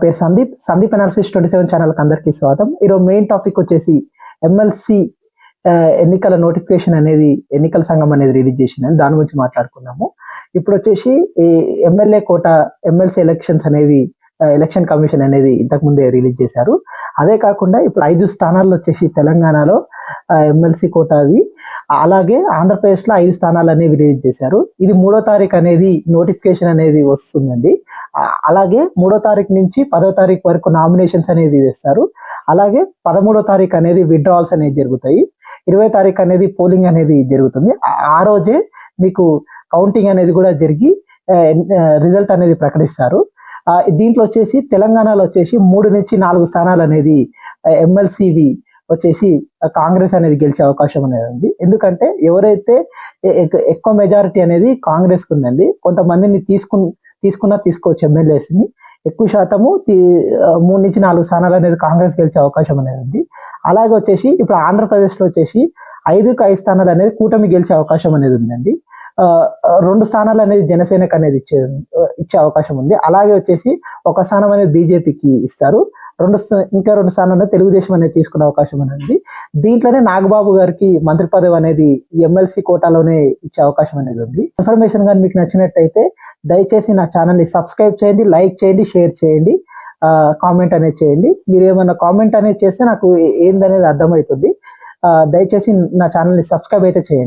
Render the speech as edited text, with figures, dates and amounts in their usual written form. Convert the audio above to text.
పేరు సందీప్ అనాలిసిస్ 27 ఛానల్కి అందరికీ స్వాగతం. ఈరోజు మెయిన్ టాపిక్ వచ్చేసి ఎమ్మెల్సీ ఎన్నికల నోటిఫికేషన్ అనేది ఎన్నికల సంఘం అనేది రిలీజ్ చేసిందని దాని గురించి మాట్లాడుకున్నాము. ఇప్పుడు వచ్చేసి ఈ ఎమ్మెల్యే కోట ఎమ్మెల్సీ ఎలక్షన్స్ అనేవి ఎలక్షన్ కమిషన్ అనేది ఇంతకుముందే రిలీజ్ చేశారు. అదే కాకుండా ఇప్పుడు 5 స్థానాల్లో వచ్చేసి తెలంగాణలో ఎమ్మెల్సీ కోట అవి, అలాగే ఆంధ్రప్రదేశ్లో 5 స్థానాలు అనేవి రిలీజ్ చేశారు. ఇది 3వ తారీఖు అనేది నోటిఫికేషన్ అనేది వస్తుందండి. అలాగే 3వ తారీఖు నుంచి 10వ తారీఖు వరకు నామినేషన్స్ అనేవి వేస్తారు. అలాగే 13వ తారీఖు అనేది విత్డ్రావల్స్ అనేవి జరుగుతాయి. 20వ తారీఖు అనేది పోలింగ్ అనేది జరుగుతుంది. ఆ రోజే మీకు కౌంటింగ్ అనేది కూడా జరిగి రిజల్ట్ అనేది ప్రకటిస్తారు. దీంట్లో వచ్చేసి తెలంగాణలో వచ్చేసి 3 నుంచి 4 స్థానాలు అనేది ఎమ్మెల్సీవి వచ్చేసి కాంగ్రెస్ అనేది గెలిచే అవకాశం అనేది ఉంది. ఎందుకంటే ఎవరైతే ఎక్కువ మెజారిటీ అనేది కాంగ్రెస్కి ఉందండి. కొంతమందిని తీసుకోవచ్చు ఎమ్మెల్యేస్ని. ఎక్కువ శాతము 3 నుంచి 4 స్థానాలు అనేది కాంగ్రెస్ గెలిచే అవకాశం అనేది ఉంది. అలాగే వచ్చేసి ఇప్పుడు ఆంధ్రప్రదేశ్లో వచ్చేసి 5కు 5 స్థానాలు అనేది కూటమి గెలిచే అవకాశం అనేది ఉందండి. 2 స్థానాలు అనేది జనసేనకు అనేది ఇచ్చే అవకాశం ఉంది. అలాగే వచ్చేసి 1 స్థానం అనేది బీజేపీకి ఇస్తారు. ఇంకా 2 స్థానాలు తెలుగుదేశం అనేది తీసుకునే అవకాశం అనేది ఉంది. దీంట్లోనే నాగబాబు గారికి మంత్రి పదవి అనేది ఈ ఎమ్మెల్సీ కోటాలోనే ఇచ్చే అవకాశం అనేది ఉంది. ఇన్ఫర్మేషన్ కానీ మీకు నచ్చినట్టయితే దయచేసి నా ఛానల్ని సబ్స్క్రైబ్ చేయండి, లైక్ చేయండి, షేర్ చేయండి, కామెంట్ అనేది చేయండి. మీరు ఏమైనా కామెంట్ అనేది చేస్తే నాకు ఏందనేది అర్థమవుతుంది. దయచేసి నా ఛానల్ని సబ్స్క్రైబ్ అయితే చేయండి.